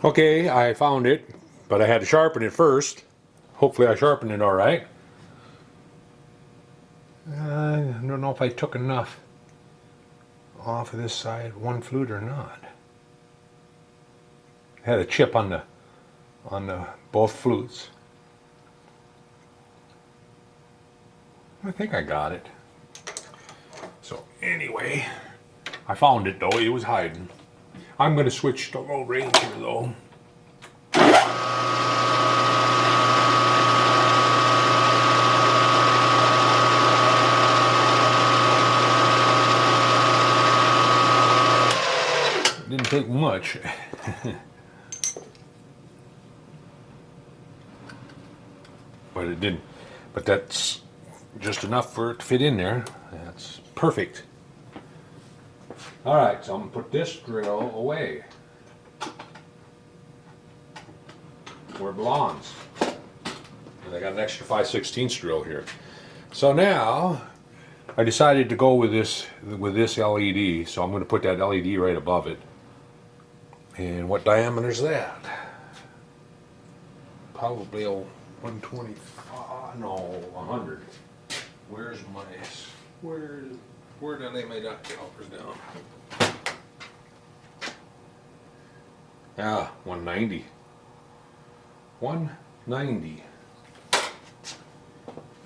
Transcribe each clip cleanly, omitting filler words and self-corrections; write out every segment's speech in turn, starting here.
Okay, I found it, but I had to sharpen it first. Hopefully I sharpened it all right. I don't know if I took enough off of this side, one flute or not. It had a chip on the both flutes. I think I got it. So anyway, I found it though. It was hiding. I'm going to switch to low range here though. Didn't take much. But it didn't. But that's just enough for it to fit in there. That's perfect. Alright, so I'm going to put this drill away where it belongs. And I got an extra 5/16 drill here. So now I decided to go with this LED, so I'm going to put that LED right above it. And what diameter is that? Probably a 120, no, 100. Where's my, where did I lay my dot calipers down? Ah, 190. 190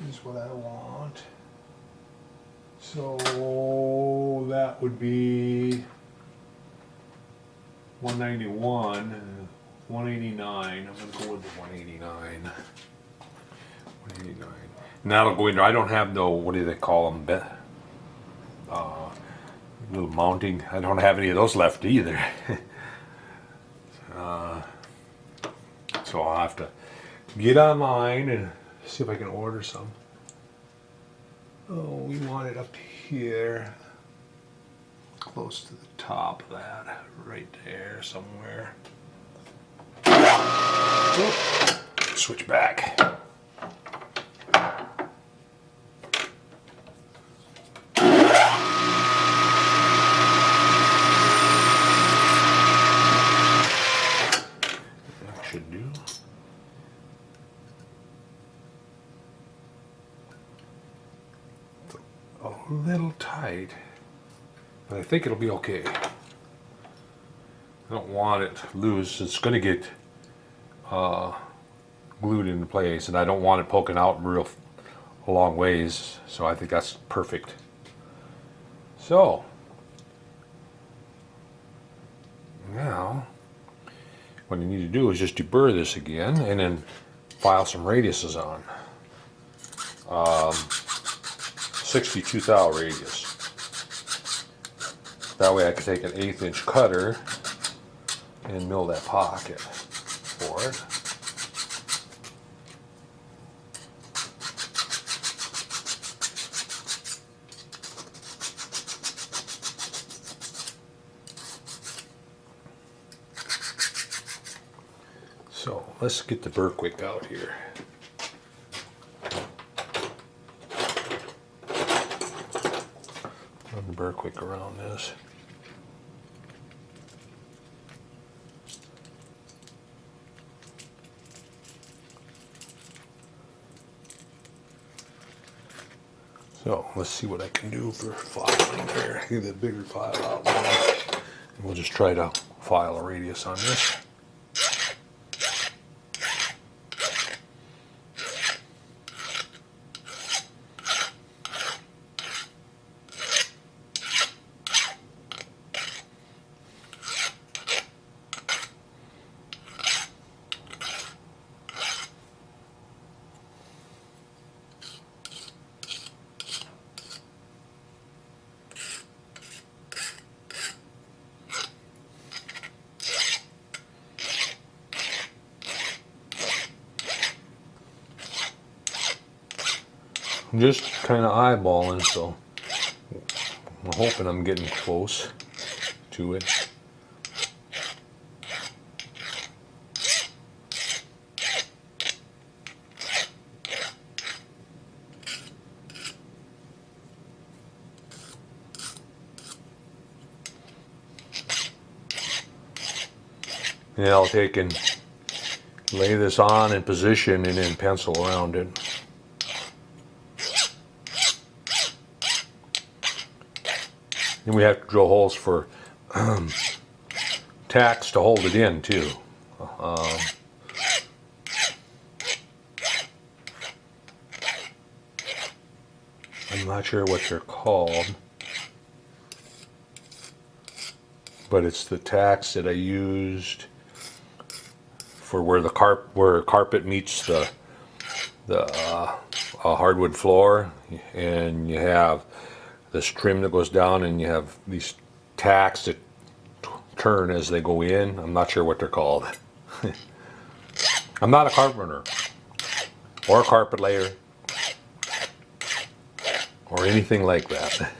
is what I want. So that would be 191, 189. I'm going to go with the 189. 189. And that'll go in there. I don't have no, what do they call them? Little mounting. I don't have any of those left either. So I'll have to get online and see if I can order some. Oh, we want it up here, close to the top of that, right there somewhere. Oop. Switch back. That should do. A little tight, but I think it'll be okay. I don't want it loose. It's going to get glued into place, and I don't want it poking out real a long ways, so I think that's perfect. So now what you need to do is just deburr this again and then file some radiuses on. 62 thou radius. That way I can take an 1/8 inch cutter and mill that pocket for it. So let's get the burr quick out here. Run the burr quick around this. So let's see what I can do for filing here. Get the bigger file out now. And we'll just try to file a radius on this. I'm just kind of eyeballing, so I'm hoping I'm getting close to it. And I'll take and lay this on in position and then pencil around it. And we have to drill holes for tacks to hold it in too. I'm not sure what they're called, but it's the tacks that I used for where the carpet meets the hardwood floor, and you have this trim that goes down, and you have these tacks that turn as they go in. I'm not sure what they're called. I'm not a carpenter or a carpet layer or anything like that.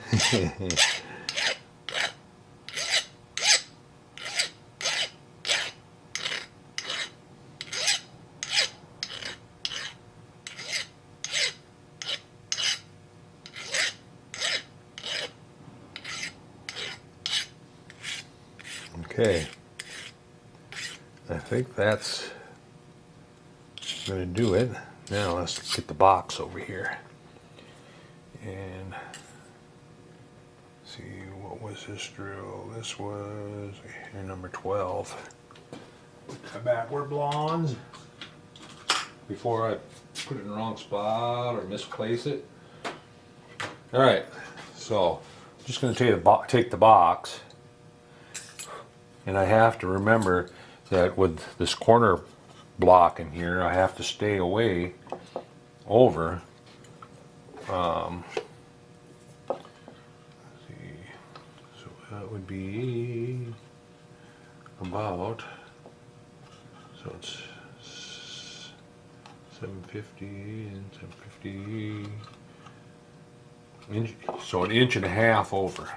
Okay, I think that's going to do it. Now let's get the box over here and see, what was this drill? This was number 12. The backward blondes before I put it in the wrong spot or misplace it. All right, so I'm just going to take the box. And I have to remember that with this corner block in here, I have to stay away over. Let's see, so that would be about, so it's 750 and 750, so an inch and a half over.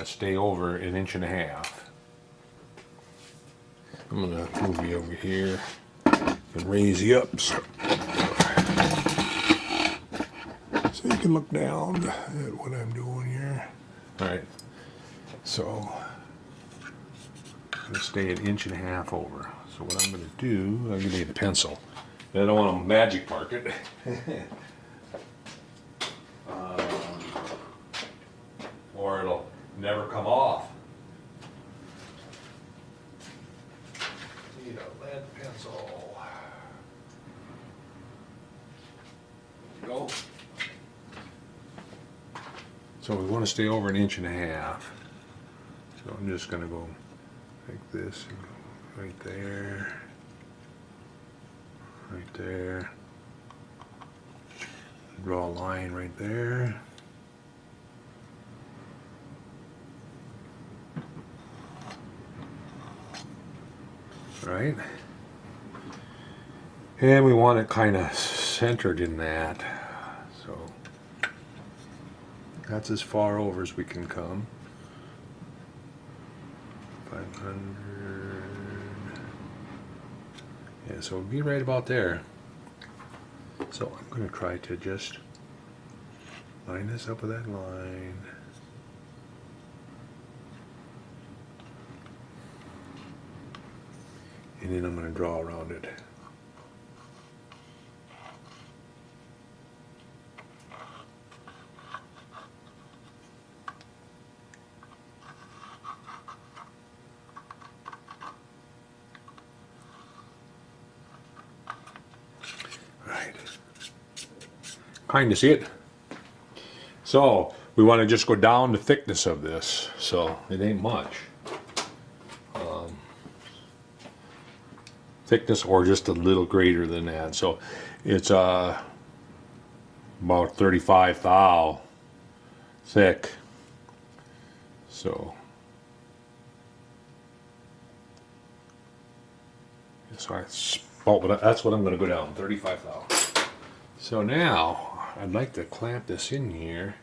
Stay over an inch and a half. I'm going to move you over here and raise you up so you can look down at what I'm doing here. Alright, so I'm going to stay an inch and a half over. So what I'm going to do, I'm going to need a pencil. I don't want to magic mark it. Or it'll never come off. Need a lead pencil. There you go. So we want to stay over an inch and a half. So I'm just going to go like this and go right there, right there. Draw a line right there. Right, and we want it kind of centered in that, so that's as far over as we can come. 500, yeah, so it'll be right about there. So I'm going to try to just line this up with that line. And then I'm going to draw around it. Right. Kind of see it. So we want to just go down the thickness of this. So it ain't much. Thickness or just a little greater than that. So it's about 35 thou thick. So that's what I'm going to go down, 35 thou. So now I'd like to clamp this in here,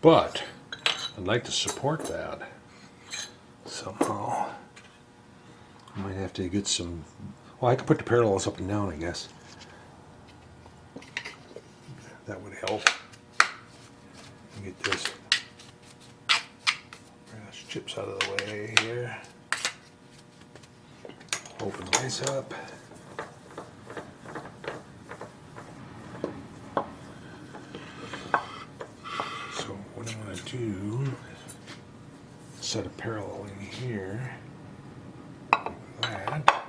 but I'd like to support that somehow. I might have to get some. Well, I could put the parallels up and down, I guess. That would help. Get this chips out of the way here. Open this up. So what I'm going to do is set a parallel in here. Like that.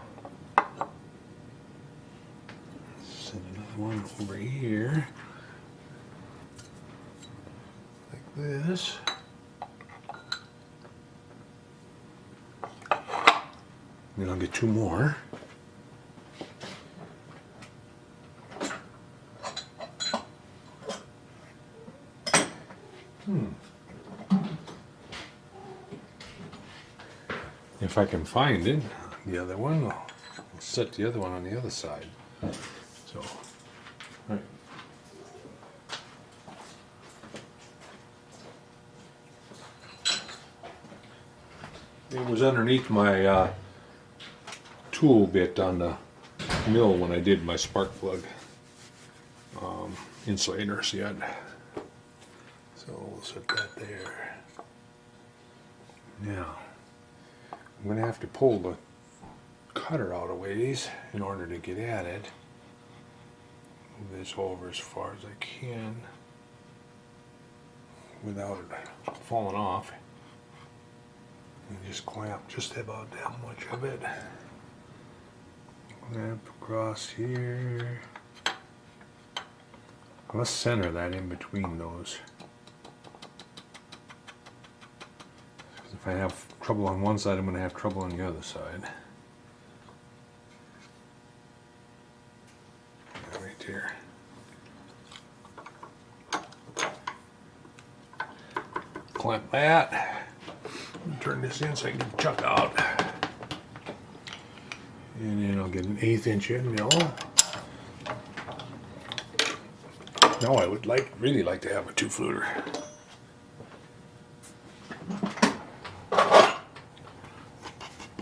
Set another one over here. Like this. Then I'll get two more. If I can find it, the other one, I'll set the other one on the other side. So, right. It was underneath my tool bit on the mill when I did my spark plug insulators yet. So we'll set that there. Now, I'm going to have to pull the cutter out a ways in order to get at it. Move this over as far as I can without it falling off. And just clamp just about that much of it. Clamp across here. Let's center that in between those. If I have trouble on one side, I'm going to have trouble on the other side. Right there. Clamp that. Turn this in so I can chuck out. And then I'll get an 1/8 inch end mill. Now I would really like to have a 2-fluter.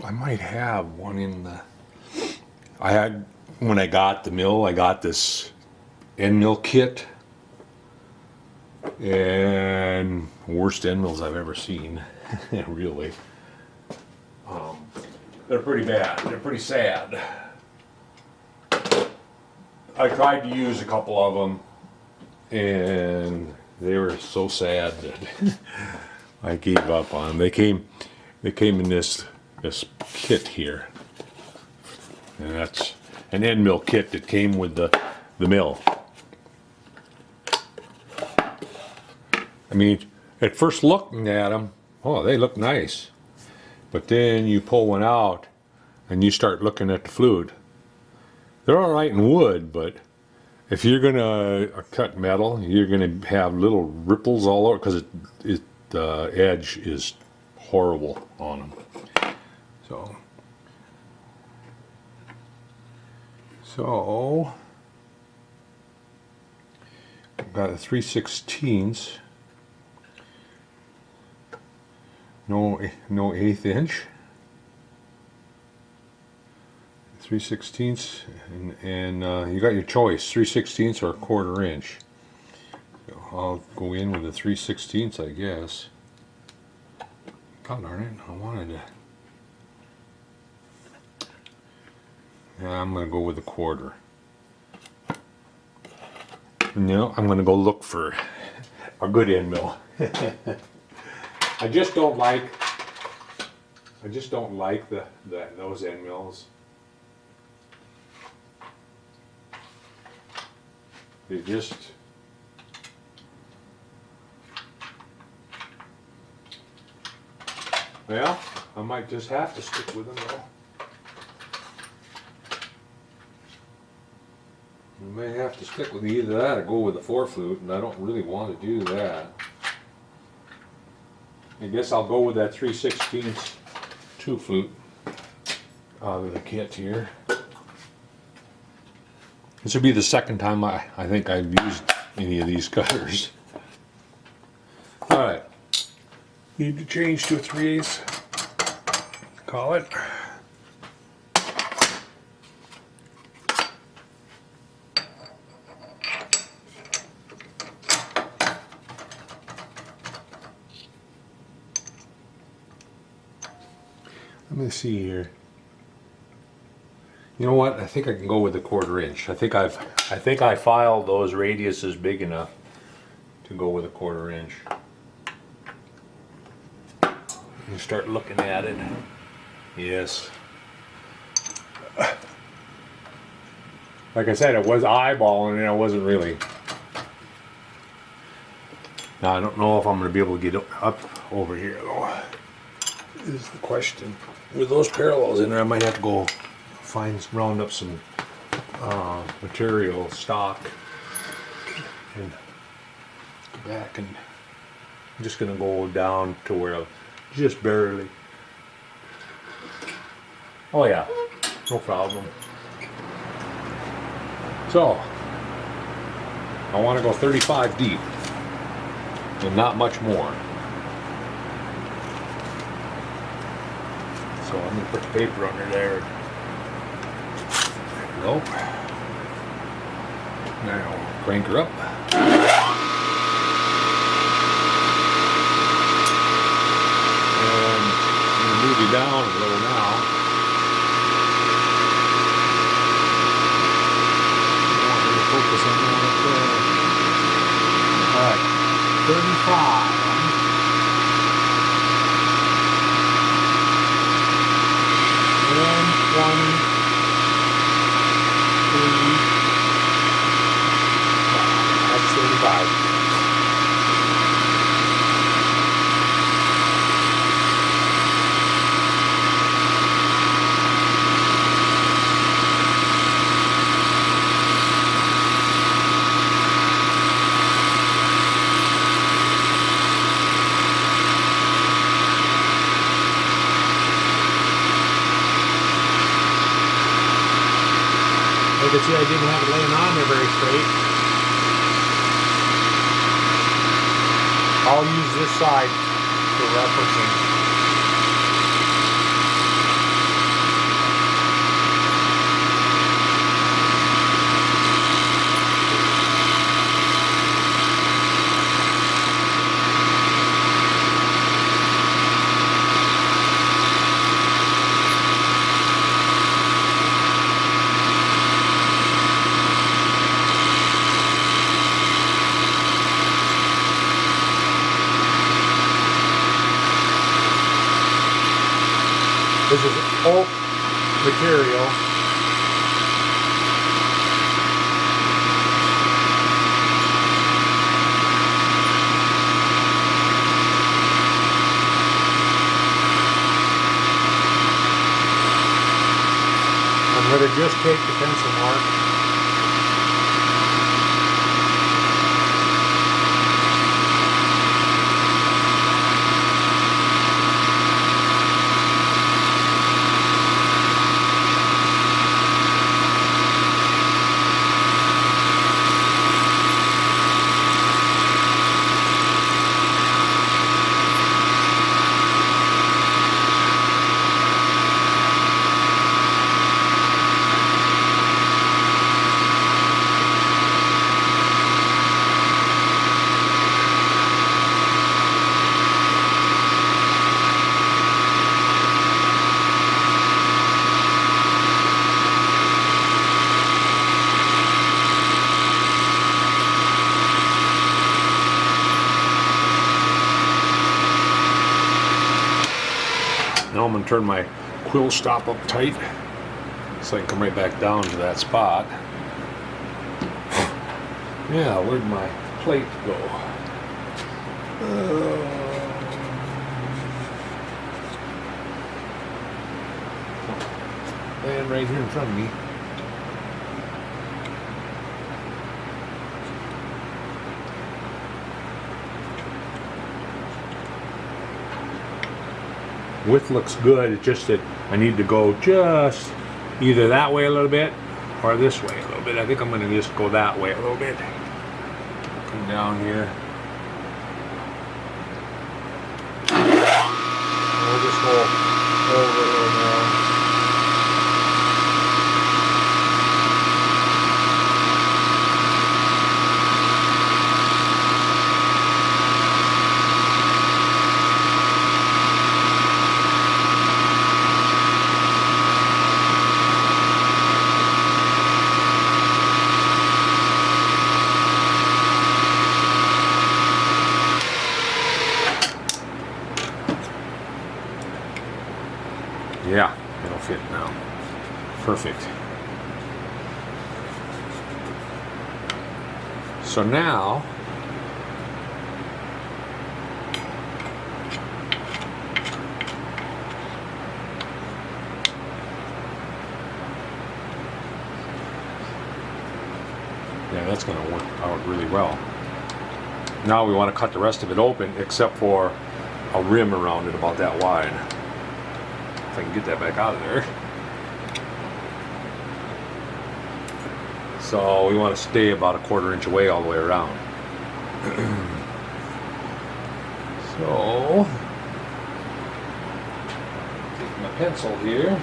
I might have one in the. I had, when I got the mill, I got this end mill kit. And worst end mills I've ever seen. Really. They're pretty bad. They're pretty sad. I tried to use a couple of them, and they were so sad that I gave up on them. They came in this kit here, and that's an end mill kit that came with the mill. I mean, at first looking at them, oh, they look nice. But then you pull one out and you start looking at the fluid. They're all right in wood, but if you're going to cut metal, you're going to have little ripples all over because the edge is horrible on them. So I've got a 3/16. No 1/8 inch. 3/16, and you got your choice: 3/16 or a 1/4 inch. So I'll go in with a 3/16, I guess. God darn it! I wanted to. Yeah, I'm gonna go with a 1/4. No, I'm gonna go look for a good end mill. I just don't like those end mills. They just well, I might just have to stick with them though. I may have to stick with either that or go with the 4-flute, and I don't really want to do that. I guess I'll go with that 3/16 2-flute out of the kit here. This will be the second time I think I've used any of these cutters. Alright, need to change to a 3/8, call it. Let me see here. You know what? I think I can go with a 1/4 inch. I think I filed those radiuses big enough to go with a 1/4 inch. You start looking at it. Yes. Like I said, it was eyeballing and I wasn't really. Now I don't know if I'm going to be able to get up over here though. Is the question. With those parallels in there, I might have to go round up some material stock and go back, and I'm just going to go down to where just barely. Oh yeah, no problem. So I want to go 35 deep and not much more. So I'm going to put the paper under there. There we go. Now crank her up. And I'm going to move you down a little now. I want you to focus on that up there. Alright, 35. And 20, 30, that's 35. You can see I didn't have it laying on there very straight. I'll use this side for referencing. This is oak material. I'm going to just take the pencil mark. Now I'm going to turn my quill stop up tight so I can come right back down to that spot. Yeah, where'd my plate go? And right here in front of me. Width looks good, it's just that I need to go just either that way a little bit or this way a little bit. I think I'm going to just go that way a little bit. Come down here. We'll just go over a little more. Yeah, it'll fit now. Perfect. So now, yeah, that's going to work out really well. Now we want to cut the rest of it open, except for a rim around it about that wide. If I can get that back out of there. So we want to stay about a 1/4 inch away all the way around. So, take my pencil here.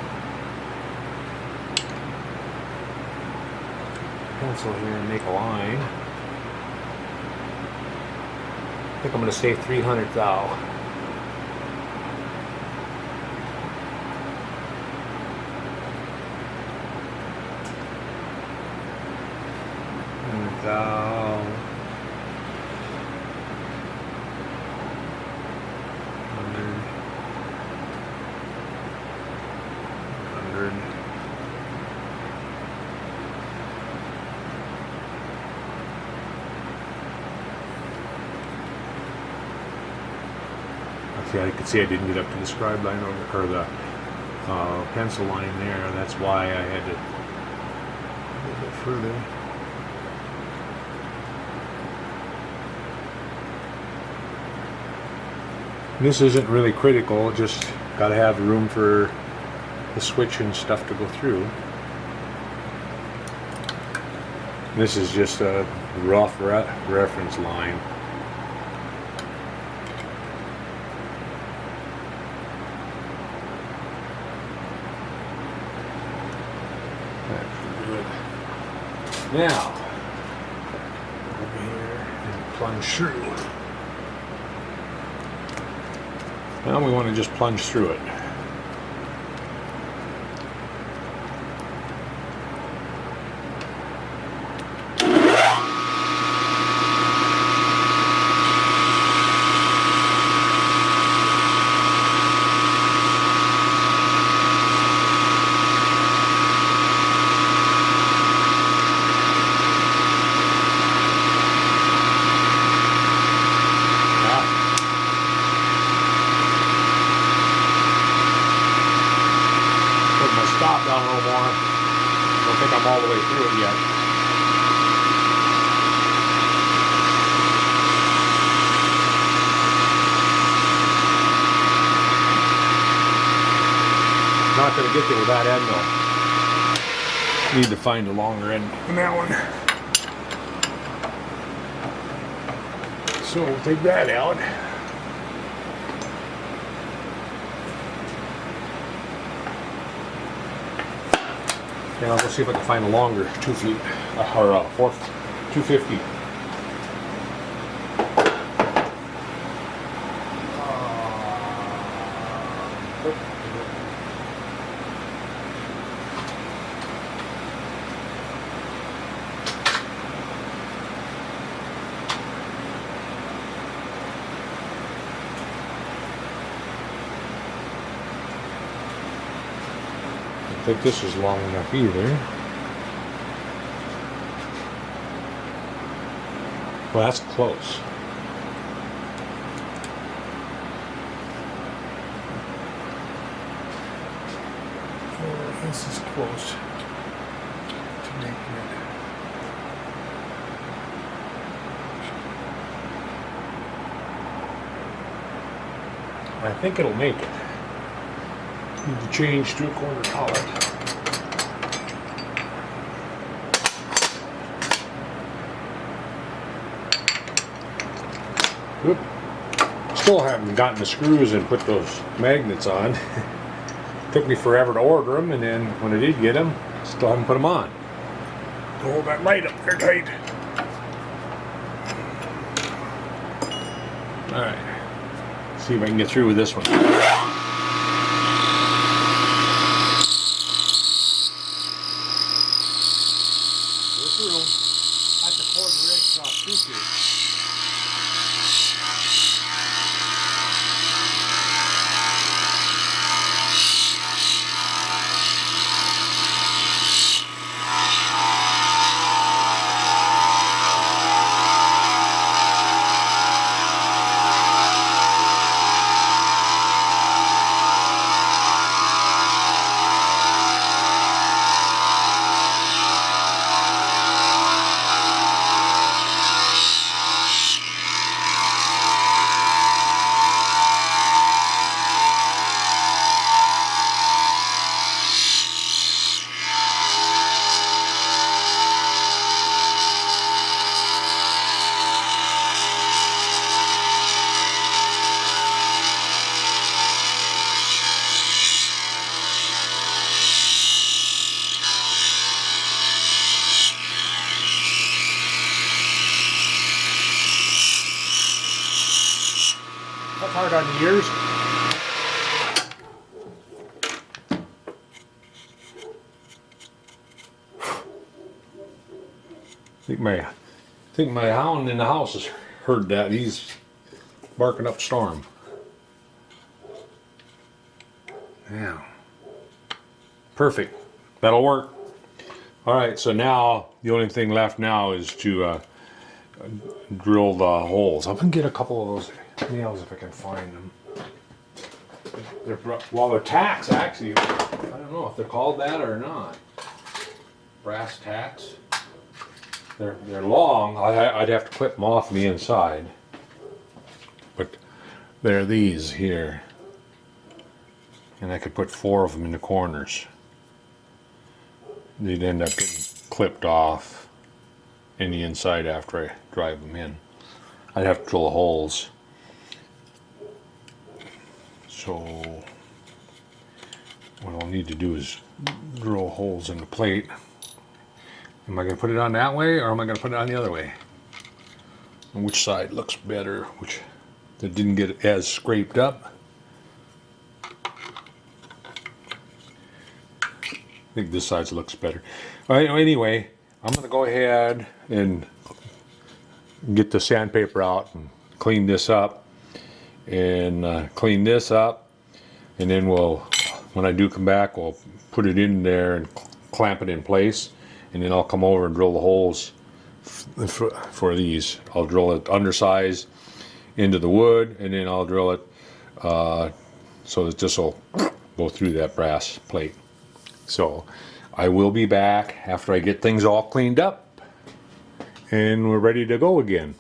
Pencil here and make a line. I think I'm going to say 300 thou. Thou. 100. Okay, I could see I didn't get up to the scribe line or the pencil line there. That's why I had to a little bit further. This isn't really critical, just got to have room for the switch and stuff to go through. This is just a rough reference line. That's good. Now, over here and plunge through. Now we want to just plunge through it. Stop down a little more. I don't think I'm all the way through it yet. Not going to get there with that end though. Need to find a longer end than that one. So we'll take that out. Now we'll see if I can find a longer 2 feet or 250. I don't think this is long enough either. Well, that's close. This is close to making it. I think it'll make it. Need to change to a 1/4 collar. Oop. Still haven't gotten the screws and put those magnets on. Took me forever to order them, and then when I did get them, still haven't put them on. Hold that light up there tight. Alright. See if I can get through with this one. That's a 1/4 inch screw cage. it's hard on the ears. I think my hound in the house has heard that. He's barking up a storm. Yeah. Perfect. That'll work. All right, so now the only thing left now is to drill the holes. I'm gonna get a couple of those nails if I can find them. They're tacks, actually. I don't know if they're called that or not. Brass tacks. They're long. I'd have to clip them off the inside. But they're these here. And I could put 4 of them in the corners. They'd end up getting clipped off in the inside after I drive them in. I'd have to drill the holes. So what I'll need to do is drill holes in the plate. Am I going to put it on that way, or am I going to put it on the other way? And which side looks better? Which that didn't get as scraped up? I think this side looks better. All right, anyway, I'm going to go ahead and get the sandpaper out and clean this up. And clean this up. And then when I do come back, we'll put it in there and clamp it in place. And then I'll come over and drill the holes for these. I'll drill it undersize into the wood, and then I'll drill it so that this will go through that brass plate. So I will be back after I get things all cleaned up and we're ready to go again.